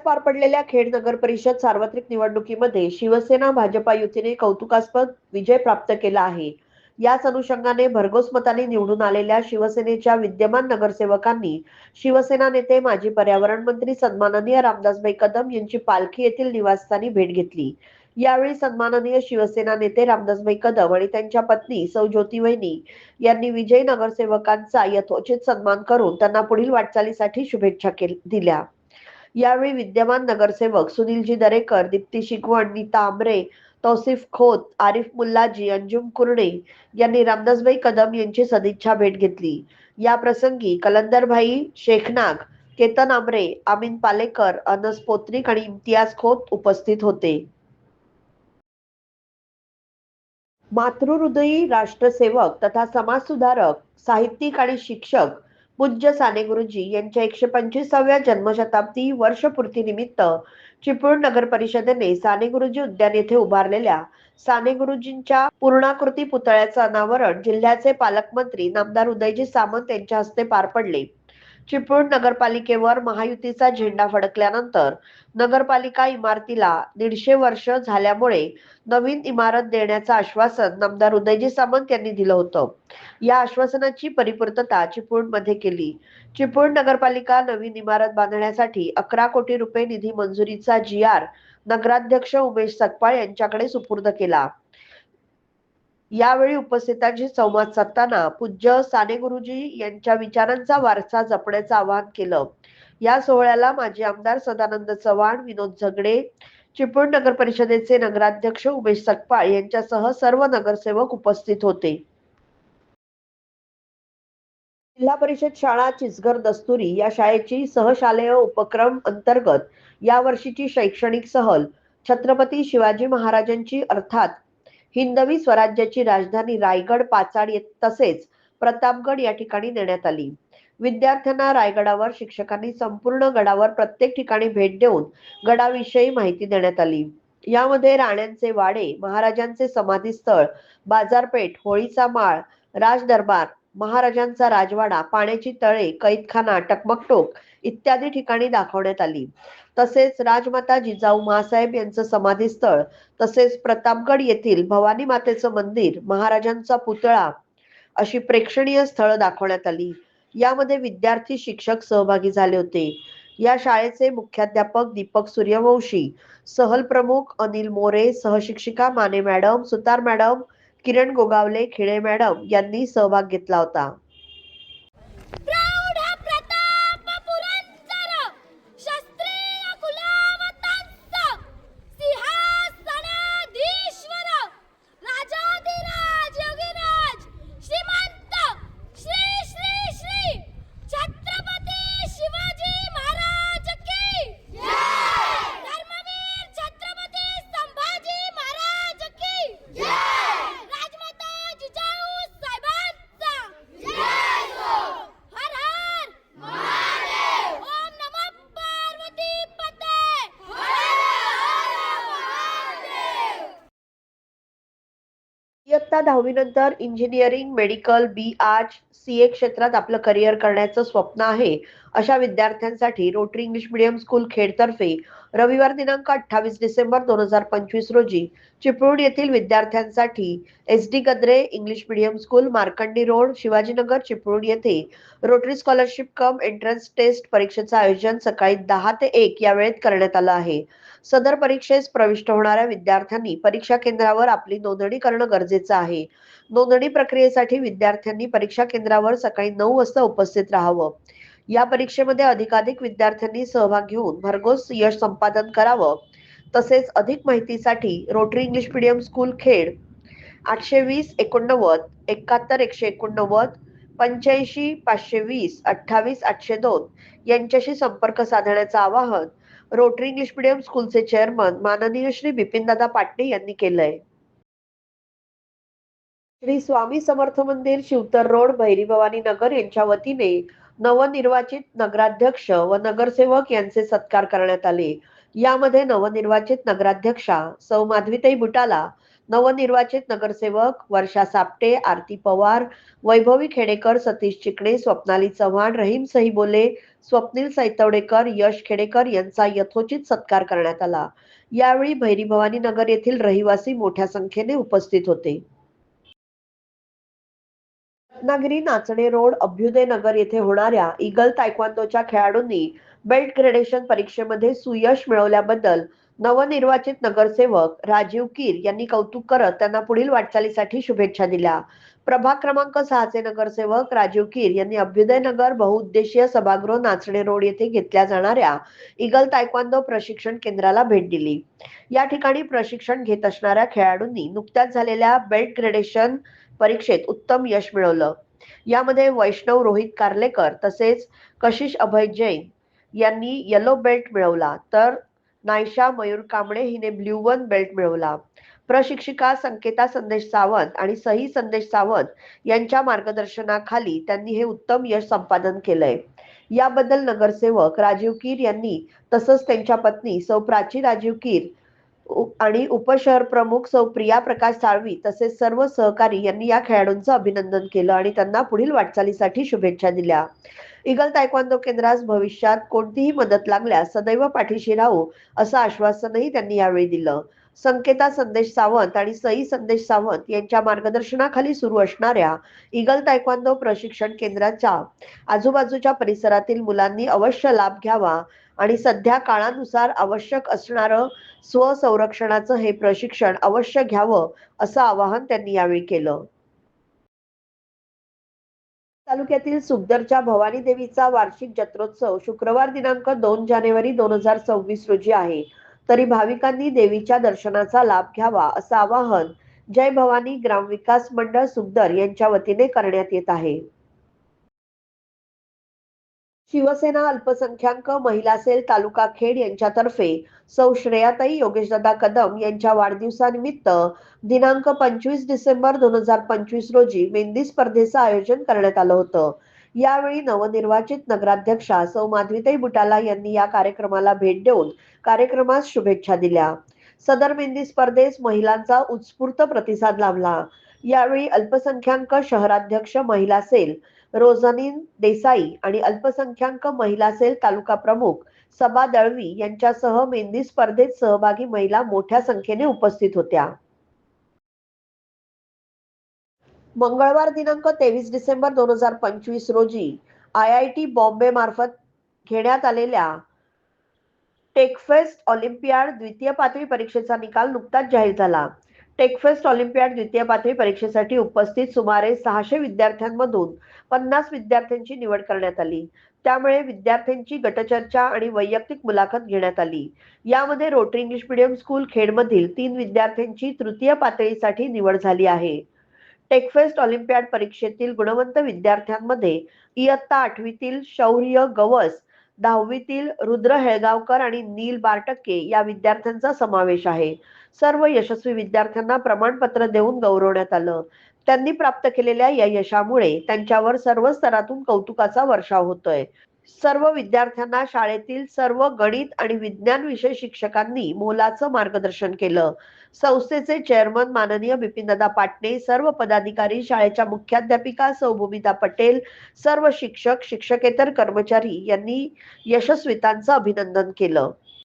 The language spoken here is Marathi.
पार पडलेल्या खेड नगर परिषद सार्वत्रिक निवडणुकीमध्ये शिवसेना भाजपा युतीने कौतुकास्पद विजय प्राप्त केला आहे. याच अनुषंगाने भरघोस मताने निवडून आलेल्या शिवसेनेच्या विद्यमान नगरसेवकांनी शिवसेना नेते माजी पर्यावरण मंत्री सन्माननीय रामदासभाई कदम यांची पालखी येथील निवासस्थानी भेट घेतली. यावेळी सन्माननीय शिवसेना नेते रामदासभाई कदम आणि त्यांच्या पत्नी सौ ज्योती वहिनी यांनी विजयी नगरसेवकांचा यथोचित सन्मान करून त्यांना पुढील वाटचालीसाठी शुभेच्छा दिल्या. यावेळी विद्यमान नगरसेवक सुनीलजी दरेकर, दीप्ती शिगवण, नीता आंबरे, तौसिफ खोत, आरिफ मुल्लाजी, अंजुम कुर्णे यांनी रामदासभाई कदम यांची सदिच्छा भेट घेतली. या प्रसंगी कलंदरभाई शेखनाग, केतन आंबरे, आमीन पालेकर, अनस पोत्रिक आणि इम्तियाज खोत उपस्थित होते. मातृहृदयी राष्ट्रसेवक तथा समाजसुधारक, साहित्यिक आणि शिक्षक पूज्य साने गुरुजी यांच्या 125व्या जन्मशताब्दी वर्षपूर्तीनिमित्त चिपळूण नगर परिषदेने साने गुरुजी उद्यान येथे उभारलेल्या साने गुरुजींच्या पूर्णाकृती पुतळ्याचं अनावरण जिल्ह्याचे पालकमंत्री नामदार उदयजी सामंत यांच्या हस्ते पार पडले. चिपळूण नगरपालिकेवर महायुतीचा झेंडा फडकल्यानंतर नगरपालिका इमारतीला 150 वर्ष झाल्यामुळे नवीन इमारत देण्याचं आश्वासन नामदार उदयजी सामंत यांनी दिलं होतं. या आश्वासनाची परिपूर्तता चिपळूणमध्ये केली. चिपळूण नगरपालिका नवीन इमारत बांधण्यासाठी 11 कोटी रुपये निधी मंजुरीचा GR नगराध्यक्ष उमेश सकपाळ यांच्याकडे सुपूर्द केला. यावेळी उपस्थितांशी संवाद साधताना पूज्य साने गुरुजी यांच्या विचारांचा वारसा जपण्याचं आवाहन केलं. या सोहळ्याला माजी आमदार सदानंद चव्हाण, विनोद झगडे, चिपळूण नगर परिषदेचे नगराध्यक्ष उमेश सकपाळ यांच्यासह सर्व नगरसेवक उपस्थित होते. जिल्हा परिषद शाळा चिचघर दस्तुरी या शाळेची सहशालेय उपक्रम अंतर्गत या वर्षीची शैक्षणिक सहल छत्रपती शिवाजी महाराजांची अर्थात हिंदवी स्वराज्याची राजधानी रायगड, पाचाड तसेच प्रतापगड या ठिकाणी नेण्यात आली. विद्यार्थ्यांना रायगडावर शिक्षकांनी संपूर्ण गडावर प्रत्येक ठिकाणी भेट देऊन गडाविषयी माहिती देण्यात आली. यामध्ये राण्यांचे वाडे, महाराजांचे समाधीस्थळ, बाजारपेठ, होळीचा माळ, राजदरबार, महाराजांचा राजवाडा, पाण्याची तळे, कैदखाना, टकमकटोक इत्यादी ठिकाणी दाखवण्यात आली. तसेच राजमाता जिजाऊ माँसाहेब यांचं समाधीस्थळ, तसेच प्रतापगड येथील भवानी मातेचं मंदिर, महाराजांचा पुतळा अशी प्रेक्षणीय स्थळं दाखवण्यात आली. यामध्ये विद्यार्थी, शिक्षक सहभागी झाले होते. या शाळेचे मुख्याध्यापक दीपक सूर्यवंशी, सहल प्रमुख अनिल मोरे, सहशिक्षिका माने मॅडम, सुतार मॅडम, किरण गोगावले, खिळे मॅडम यांनी सहभाग घेतला होता. इयत्ता 10वी नंतर इंजिनिअरिंग, मेडिकल, BArch, CA क्षेत्रात आपलं करिअर करण्याचं स्वप्न आहे अशा विद्यार्थ्यांसाठी रोटरी इंग्लिश मीडियम स्कूल खेडतर्फे रविवार दिनांक 28 डिसेंबर 2025 रोजी चिपळूण येथील विद्यार्थ्यांसाठी SD Gadre English medium school, Markandi road, Shivajinagar, Chiplun येथे Rotary scholarship cum entrance test परीक्षेचं आयोजन सकाळी 10 ते 1 या वेळेत करण्यात आलं आहे. सदर परीक्षेस प्रविष्ट होणाऱ्या विद्यार्थ्यांनी परीक्षा केंद्रावर आपली नोंदणी करणं गरजेचं आहे. नोंदणी प्रक्रियेसाठी विद्यार्थ्यांनी परीक्षा केंद्रावर सकाळी 9 वाजता उपस्थित राहावं. या परीक्षेमध्ये अधिकाधिक विद्यार्थ्यांनी सहभाग घेऊन भरघोस यश संपादन करावं. तसेच अधिक माहितीसाठी rotary English medium school Khed 820 89 71 189 85 520 28 802 यांच्याशी संपर्क साधण्याचं आवाहन रोटरी इंग्लिश मीडियम स्कूलचे चेअरमन माननीय श्री बिपिनदादा पाटणे यांनी केलंय. श्री स्वामी समर्थ मंदिर, शिवतर रोड, भैरी भवानी नगर यांच्या वतीने नवनिर्वाचित नगराध्यक्ष व नगरसेवक यांचे सत्कार करण्यात आले. यामध्ये नवनिर्वाचित नगराध्यक्षा सौ माधवीताई बुटाला, नवनिर्वाचित नगरसेवक वर्षा सापटे, आरती पवार, वैभवी खेडेकर, सतीश चिकणे, स्वप्नाली चव्हाण, रहीम सहीबोले, स्वप्नील सैतवडेकर, यश खेडेकर यांचा यथोचित सत्कार करण्यात आला. यावेळी भैरी भवानी नगर येथील रहिवासी मोठ्या संख्येने उपस्थित होते. रत्नागिरी नाचणे रोड अभ्युदय नगर येथे होणाऱ्या ईगल तायक्वांदोच्या खेळाडूंनी बेल्ट ग्रेडेशन परीक्षेमध्ये सुयश मिळवल्याबद्दल नवनिर्वाचित नगरसेवक राजीव कीर यांनी कौतुक करत त्यांना पुढील वाटचालीसाठी शुभेच्छा दिल्या. प्रभाग क्रमांक 6 चे नगरसेवक राजीव कीर यांनी अभ्युदय नगर बहुउद्देशीय सभागृह नाचणे रोड येथे घेतल्या जाणाऱ्या ईगल तायक्वांदो प्रशिक्षण केंद्राला भेट दिली. या ठिकाणी प्रशिक्षण घेत असणाऱ्या खेळाडूंनी नुकत्याच झालेल्या बेल्ट ग्रेडेशन परीक्षेत उत्तम यश मिळवलं. यामध्ये वैष्णव रोहित कार्लेकर तसेच कशिश अभय जैन यांनी येलो बेल्ट मिळवला, तर नायशा मयूर कांबळे हिने ब्ल्यू वन बेल्ट मिळवला. प्रशिक्षिका संकेता संदेश सावंत आणि सही संदेश सावंत यांच्या मार्गदर्शनाखाली त्यांनी हे उत्तम यश संपादन केलंय. याबद्दल नगरसेवक राजीव कीर यांनी तसंच त्यांच्या पत्नी सौ प्राची राजीव कीर आणि उपशहर प्रमुख सौ प्रिया प्रकाश साळवी तसेच सर्व सहकारी यांनी या खेळाडूंचं अभिनंदन केलं आणि त्यांना पुढील वाटचालीसाठी शुभेच्छा दिल्या. ईगल तायक्वांदो केंद्रास भविष्यात कोणतीही मदत लागल्यास सदैव पाठीशी राहू असं आश्वासनही त्यांनी यावेळी दिलं. संकेता संदेश सावंत आणि सई संदेश सावंत यांच्या मार्गदर्शनाखाली सुरू असणाऱ्या ईगल तायक्वांदो प्रशिक्षण केंद्राच्या आजूबाजूच्या परिसरातील मुलांनी अवश्य लाभ घ्यावा आणि सध्या काळानुसार आवश्यक असणारं स्वसंरक्षणाचं हे प्रशिक्षण अवश्य घ्यावं असं आवाहन त्यांनी यावेळी केलं. तालुक्यातील सुखदरच्या भवानी देवीचा वार्षिक जत्रोत्सव शुक्रवार दिनांक 2 जानेवारी 2026 रोजी आहे. तरी भाविकांनी देवीच्या दर्शनाचा लाभ घ्यावा असं आवाहन जय भवानी ग्रामविकास मंडळ सुखदर यांच्या वतीने करण्यात येत आहे. शिवसेना अल्पसंख्याक महिला सेल तालुका खेड यांच्यातर्फे सौ श्रेयाताई योगेशदादा कदम यांच्या वाढदिवसानिमित्त दिनांक 25 डिसेंबर 2025 रोजी मेहंदी स्पर्धेचं आयोजन करण्यात आलं होतं. यावेळी नवनिर्वाचित नगराध्यक्षा सौ माधवीताई बुटाला यांनी या कार्यक्रमाला भेट देऊन कार्यक्रमास शुभेच्छा दिल्या. सदर मेहंदी स्पर्धेस महिलांचा उत्स्फूर्त प्रतिसाद लाभला. यावेळी अल्पसंख्याक शहराध्यक्ष महिला सेल रोझनीन देसाई आणि अल्पसंख्याक महिला सेल तालुका प्रमुख सबा दळवी यांच्यासह मेहंदी स्पर्धेत सहभागी महिला मोठ्या संख्येने उपस्थित होत्या. मंगळवार दिनांक 23 डिसेंबर 2025 रोजी IIT बॉम्बे मार्फत घेण्यात आलेल्या टेकफेस्ट ऑलिम्पियाड द्वितीय पातळी परीक्षेचा निकाल नुकताच जाहीर झाला. टेकफेस्ट ऑलिम्पियाड द्वितीय पातळी परीक्षेसाठी उपस्थित सुमारे 600 विद्यार्थ्यांमधून 50 विद्यार्थ्यांची निवड करण्यात आली. त्यामुळे विद्यार्थ्यांची गटचर्चा आणि वैयक्तिक मुलाखत घेण्यात आली. यामध्ये रोटरी इंग्लिश मीडियम स्कूल खेडमधील 3 विद्यार्थ्यांची तृतीय पातळीसाठी निवड झाली आहे. टेकफेस्ट ऑलिम्पियाड परीक्षेतील गुणवंत विद्यार्थ्यांमध्ये इयत्ता 8वीतील शौर्य गवस, 10वीतील रुद्र हेळगावकर आणि नील बारटक्के या विद्यार्थ्यांचा समावेश आहे. सर्व यशस्वी विद्यार्थ्यांना प्रमाणपत्र देऊन गौरवण्यात आलं. त्यांनी प्राप्त केलेल्या या यशामुळे त्यांच्यावर सर्व स्तरातून कौतुकाचा वर्षाव होतोय. सर्व विद्यार्थ्यांना शाळेतील सर्व गणित आणि विज्ञान विषय शिक्षकांनी मोलाचं मार्गदर्शन केलं. संस्थेचे चेअरमन माननीय बिपिनदादा पाटणे, सर्व पदाधिकारी, शाळेच्या मुख्याध्यापिका सौ भूमिता पटेल, सर्व शिक्षक, शिक्षकेतर कर्मचारी यांनी यशस्वीतांचं अभिनंदन केलं.